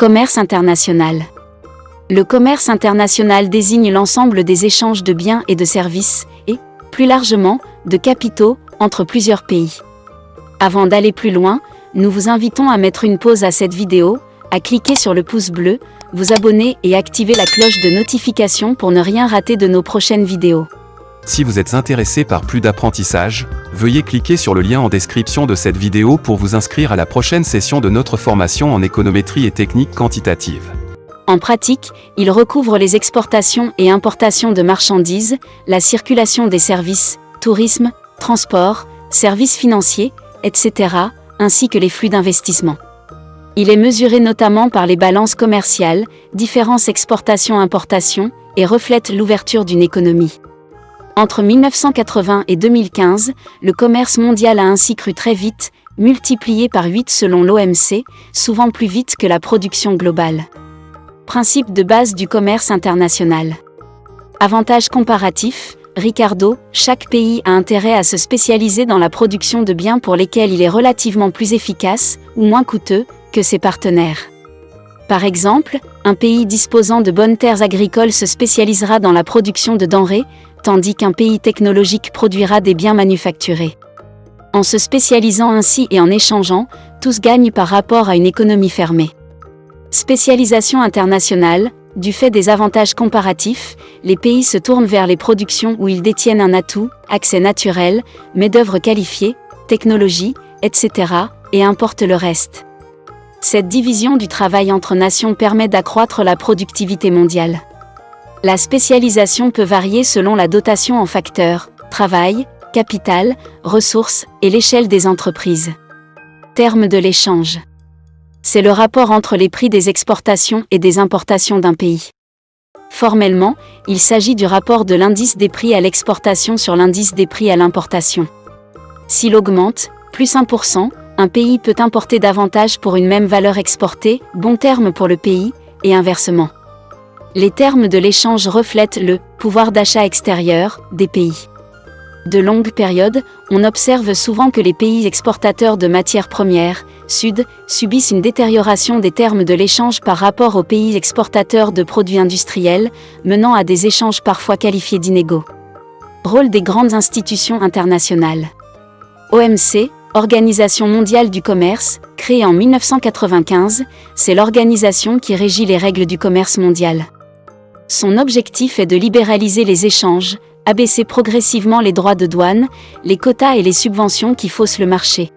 Commerce international. Le commerce international désigne l'ensemble des échanges de biens et de services, et, plus largement, de capitaux, entre plusieurs pays. Avant d'aller plus loin, nous vous invitons à mettre une pause à cette vidéo, à cliquer sur le pouce bleu, vous abonner et activer la cloche de notification pour ne rien rater de nos prochaines vidéos. Si vous êtes intéressé par plus d'apprentissage, veuillez cliquer sur le lien en description de cette vidéo pour vous inscrire à la prochaine session de notre formation en économétrie et techniques quantitatives. En pratique, il recouvre les exportations et importations de marchandises, la circulation des services, tourisme, transport, services financiers, etc., ainsi que les flux d'investissement. Il est mesuré notamment par les balances commerciales, différences exportations-importations, et reflète l'ouverture d'une économie. Entre 1980 et 2015, le commerce mondial a ainsi cru très vite, multiplié par 8 selon l'OMC, souvent plus vite que la production globale. Principe de base du commerce international. Avantage comparatif, Ricardo, chaque pays a intérêt à se spécialiser dans la production de biens pour lesquels il est relativement plus efficace, ou moins coûteux, que ses partenaires. Par exemple, un pays disposant de bonnes terres agricoles se spécialisera dans la production de denrées, tandis qu'un pays technologique produira des biens manufacturés. En se spécialisant ainsi et en échangeant, tous gagnent par rapport à une économie fermée. Spécialisation internationale, du fait des avantages comparatifs, les pays se tournent vers les productions où ils détiennent un atout, accès naturel, main-d'œuvre qualifiée, technologie, etc., et importent le reste. Cette division du travail entre nations permet d'accroître la productivité mondiale. La spécialisation peut varier selon la dotation en facteurs, travail, capital, ressources et l'échelle des entreprises. Terme de l'échange. C'est le rapport entre les prix des exportations et des importations d'un pays. Formellement, il s'agit du rapport de l'indice des prix à l'exportation sur l'indice des prix à l'importation. S'il augmente, plus 1%, un pays peut importer davantage pour une même valeur exportée, bon terme pour le pays, et inversement. Les termes de l'échange reflètent le pouvoir d'achat extérieur des pays. De longues périodes, on observe souvent que les pays exportateurs de matières premières, Sud, subissent une détérioration des termes de l'échange par rapport aux pays exportateurs de produits industriels, menant à des échanges parfois qualifiés d'inégaux. Rôle des grandes institutions internationales. OMC, Organisation mondiale du commerce, créée en 1995, c'est l'organisation qui régit les règles du commerce mondial. Son objectif est de libéraliser les échanges, abaisser progressivement les droits de douane, les quotas et les subventions qui faussent le marché.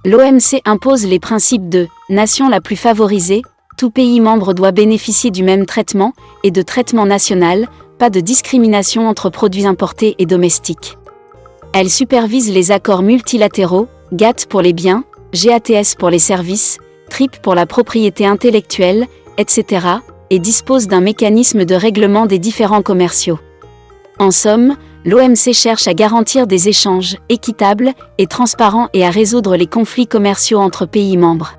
L'OMC impose les principes de « nation la plus favorisée », tout pays membre doit bénéficier du même traitement, et de traitement national, pas de discrimination entre produits importés et domestiques. Elle supervise les accords multilatéraux, GATT pour les biens, GATS pour les services, TRIP pour la propriété intellectuelle, etc., et dispose d'un mécanisme de règlement des différends commerciaux. En somme, l'OMC cherche à garantir des échanges équitables et transparents et à résoudre les conflits commerciaux entre pays membres.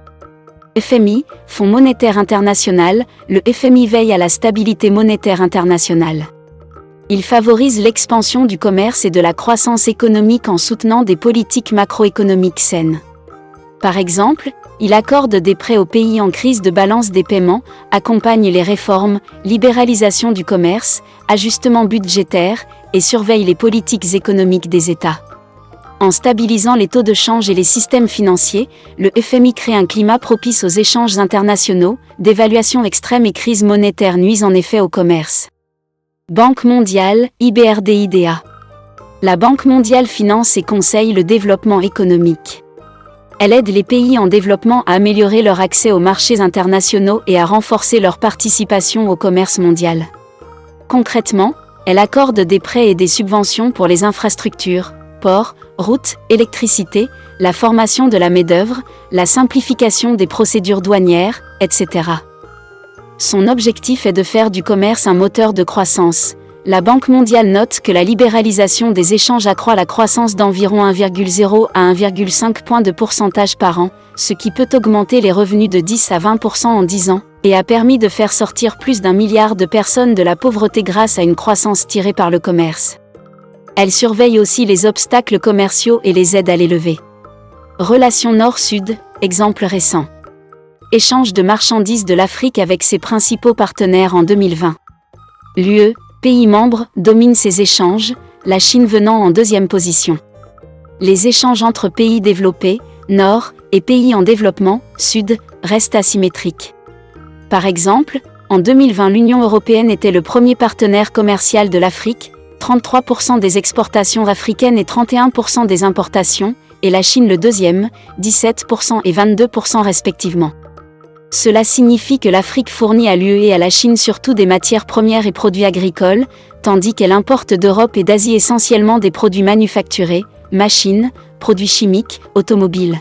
FMI, Fonds monétaire international, le FMI veille à la stabilité monétaire internationale. Il favorise l'expansion du commerce et de la croissance économique en soutenant des politiques macroéconomiques saines. Par exemple, il accorde des prêts aux pays en crise de balance des paiements, accompagne les réformes, libéralisation du commerce, ajustement budgétaire, et surveille les politiques économiques des États. En stabilisant les taux de change et les systèmes financiers, le FMI crée un climat propice aux échanges internationaux, dévaluation extrême et crise monétaire nuisent en effet au commerce. Banque mondiale, IBRD-IDA. La Banque mondiale finance et conseille le développement économique. Elle aide les pays en développement à améliorer leur accès aux marchés internationaux et à renforcer leur participation au commerce mondial. Concrètement, elle accorde des prêts et des subventions pour les infrastructures, ports, routes, électricité, la formation de la main-d'œuvre, la simplification des procédures douanières, etc. Son objectif est de faire du commerce un moteur de croissance. La Banque mondiale note que la libéralisation des échanges accroît la croissance d'environ 1,0 à 1,5 points de pourcentage par an, ce qui peut augmenter les revenus de 10 à 20% en 10 ans, et a permis de faire sortir plus d'1 milliard de personnes de la pauvreté grâce à une croissance tirée par le commerce. Elle surveille aussi les obstacles commerciaux et les aide à les lever. Relations Nord-Sud, exemple récent. échange de marchandises de l'Afrique avec ses principaux partenaires en 2020. L'UE, pays membre, domine ces échanges, la Chine venant en deuxième position. Les échanges entre pays développés, Nord, et pays en développement, Sud, restent asymétriques. Par exemple, en 2020 l'Union européenne était le premier partenaire commercial de l'Afrique, 33% des exportations africaines et 31% des importations, et la Chine le deuxième, 17% et 22% respectivement. Cela signifie que l'Afrique fournit à l'UE et à la Chine surtout des matières premières et produits agricoles, tandis qu'elle importe d'Europe et d'Asie essentiellement des produits manufacturés, machines, produits chimiques, automobiles.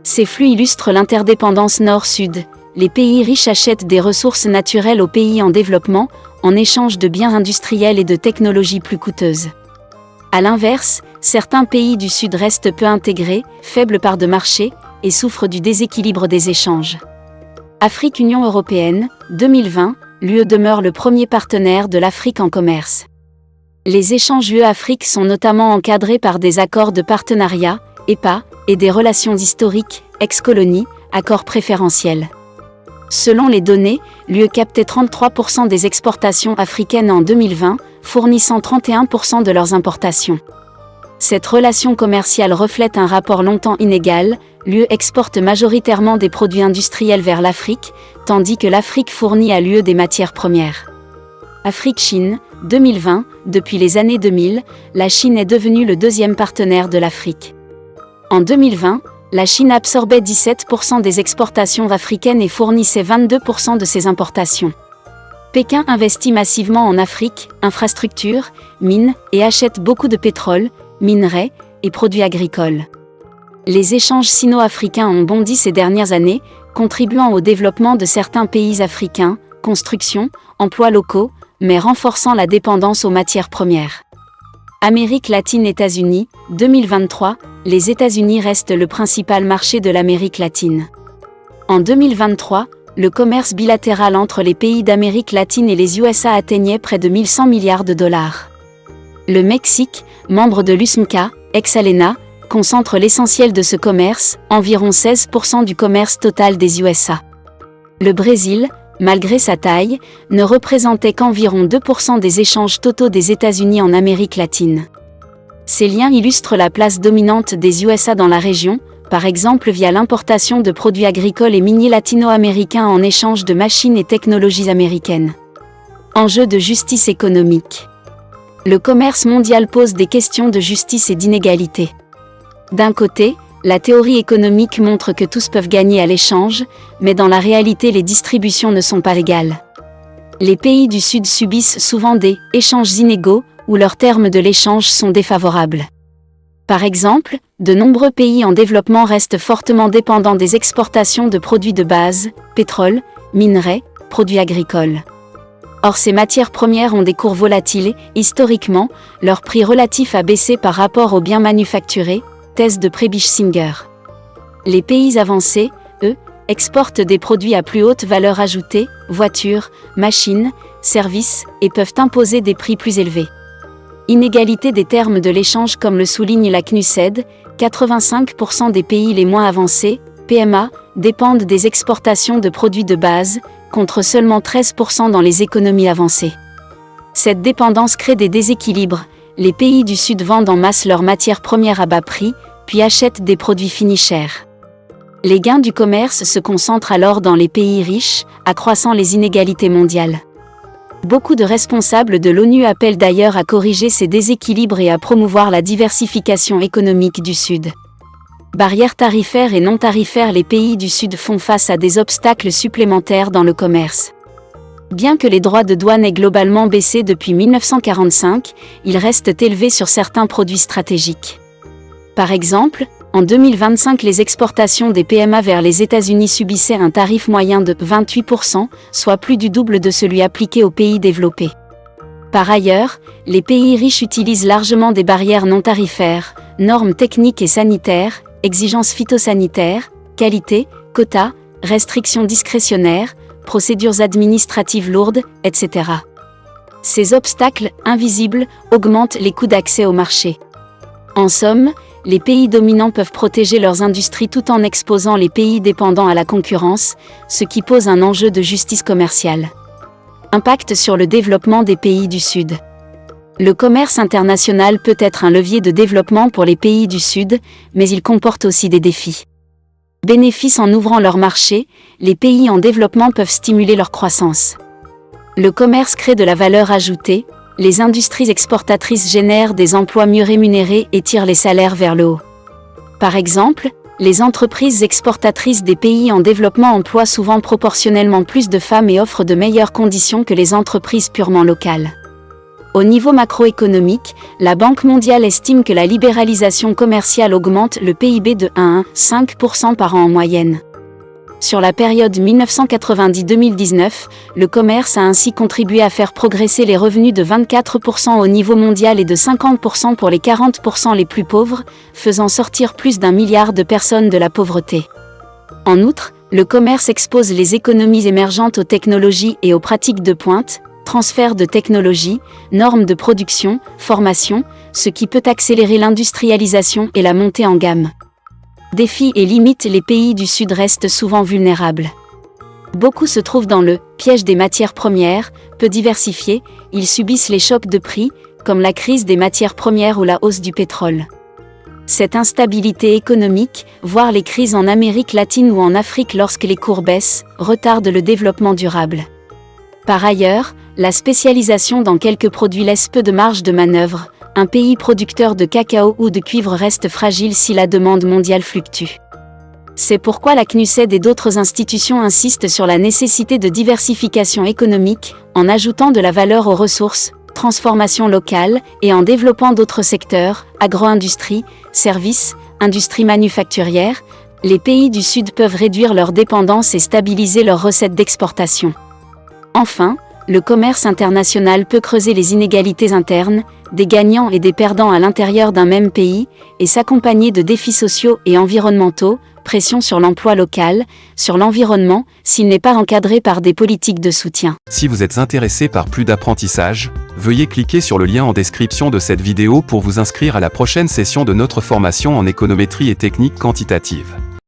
Ces flux illustrent l'interdépendance nord-sud. Les pays riches achètent des ressources naturelles aux pays en développement, en échange de biens industriels et de technologies plus coûteuses. A l'inverse, certains pays du Sud restent peu intégrés, faible part de marché, et souffrent du déséquilibre des échanges. Afrique-Union européenne, 2020, l'UE demeure le premier partenaire de l'Afrique en commerce. Les échanges UE-Afrique sont notamment encadrés par des accords de partenariat, EPA, et des relations historiques, ex-colonies, accords préférentiels. Selon les données, l'UE captait 33% des exportations africaines en 2020, fournissant 31% de leurs importations. Cette relation commerciale reflète un rapport longtemps inégal, l'UE exporte majoritairement des produits industriels vers l'Afrique, tandis que l'Afrique fournit à l'UE des matières premières. Afrique-Chine, 2020, depuis les années 2000, la Chine est devenue le deuxième partenaire de l'Afrique. En 2020, la Chine absorbait 17% des exportations africaines et fournissait 22% de ses importations. Pékin investit massivement en Afrique, infrastructures, mines, et achète beaucoup de pétrole, minerais et produits agricoles. Les échanges sino-africains ont bondi ces dernières années, contribuant au développement de certains pays africains, construction, emplois locaux, mais renforçant la dépendance aux matières premières. Amérique latine-États-Unis, 2023, les États-Unis restent le principal marché de l'Amérique latine. En 2023, le commerce bilatéral entre les pays d'Amérique latine et les USA atteignait près de 1100 milliards de dollars. Le Mexique, membre de l'USMCA, ex-ALENA, concentre l'essentiel de ce commerce, environ 16% du commerce total des USA. Le Brésil, malgré sa taille, ne représentait qu'environ 2% des échanges totaux des États-Unis en Amérique latine. Ces liens illustrent la place dominante des USA dans la région, par exemple via l'importation de produits agricoles et miniers latino-américains en échange de machines et technologies américaines. Enjeu de justice économique. Le commerce mondial pose des questions de justice et d'inégalité. D'un côté, la théorie économique montre que tous peuvent gagner à l'échange, mais dans la réalité les distributions ne sont pas égales. Les pays du Sud subissent souvent des « échanges inégaux » où leurs termes de l'échange sont défavorables. Par exemple, de nombreux pays en développement restent fortement dépendants des exportations de produits de base, pétrole, minerais, produits agricoles. Or ces matières premières ont des cours volatiles et, historiquement, leur prix relatif a baissé par rapport aux biens manufacturés, thèse de Prebisch-Singer. Les pays avancés, eux, exportent des produits à plus haute valeur ajoutée, voitures, machines, services, et peuvent imposer des prix plus élevés. Inégalité des termes de l'échange comme le souligne la CNUSED, 85% des pays les moins avancés, PMA, dépendent des exportations de produits de base, contre seulement 13% dans les économies avancées. Cette dépendance crée des déséquilibres, les pays du Sud vendent en masse leurs matières premières à bas prix, puis achètent des produits finis chers. Les gains du commerce se concentrent alors dans les pays riches, accroissant les inégalités mondiales. Beaucoup de responsables de l'ONU appellent d'ailleurs à corriger ces déséquilibres et à promouvoir la diversification économique du Sud. Barrières tarifaires et non tarifaires, les pays du Sud font face à des obstacles supplémentaires dans le commerce. Bien que les droits de douane aient globalement baissé depuis 1945, ils restent élevés sur certains produits stratégiques. Par exemple, en 2025, les exportations des PMA vers les États-Unis subissaient un tarif moyen de 28%, soit plus du double de celui appliqué aux pays développés. Par ailleurs, les pays riches utilisent largement des barrières non tarifaires, normes techniques et sanitaires, exigences phytosanitaires, qualité, quotas, restrictions discrétionnaires, procédures administratives lourdes, etc. Ces obstacles, invisibles, augmentent les coûts d'accès au marché. En somme, les pays dominants peuvent protéger leurs industries tout en exposant les pays dépendants à la concurrence, ce qui pose un enjeu de justice commerciale. Impact sur le développement des pays du Sud. Le commerce international peut être un levier de développement pour les pays du Sud, mais il comporte aussi des défis. Bénéfices en ouvrant leur marché, les pays en développement peuvent stimuler leur croissance. Le commerce crée de la valeur ajoutée, les industries exportatrices génèrent des emplois mieux rémunérés et tirent les salaires vers le haut. Par exemple, les entreprises exportatrices des pays en développement emploient souvent proportionnellement plus de femmes et offrent de meilleures conditions que les entreprises purement locales. Au niveau macroéconomique, la Banque mondiale estime que la libéralisation commerciale augmente le PIB de 1,5% par an en moyenne. Sur la période 1990-2019, le commerce a ainsi contribué à faire progresser les revenus de 24% au niveau mondial et de 50% pour les 40% les plus pauvres, faisant sortir plus d'1 milliard de personnes de la pauvreté. En outre, le commerce expose les économies émergentes aux technologies et aux pratiques de pointe, transfert de technologies, normes de production, formation, ce qui peut accélérer l'industrialisation et la montée en gamme. Défis et limites. Les pays du Sud restent souvent vulnérables. Beaucoup se trouvent dans le « piège des matières premières », peu diversifiés, ils subissent les chocs de prix, comme la crise des matières premières ou la hausse du pétrole. Cette instabilité économique, voire les crises en Amérique latine ou en Afrique lorsque les cours baissent, retarde le développement durable. Par ailleurs, la spécialisation dans quelques produits laisse peu de marge de manœuvre. Un pays producteur de cacao ou de cuivre reste fragile si la demande mondiale fluctue. C'est pourquoi la CNUSED et d'autres institutions insistent sur la nécessité de diversification économique, en ajoutant de la valeur aux ressources, transformation locale, et en développant d'autres secteurs, agro-industrie, services, industrie manufacturière. Les pays du Sud peuvent réduire leur dépendance et stabiliser leurs recettes d'exportation. Enfin, le commerce international peut creuser les inégalités internes, des gagnants et des perdants à l'intérieur d'un même pays, et s'accompagner de défis sociaux et environnementaux, pression sur l'emploi local, sur l'environnement, s'il n'est pas encadré par des politiques de soutien. Si vous êtes intéressé par plus d'apprentissage, veuillez cliquer sur le lien en description de cette vidéo pour vous inscrire à la prochaine session de notre formation en économétrie et technique quantitative.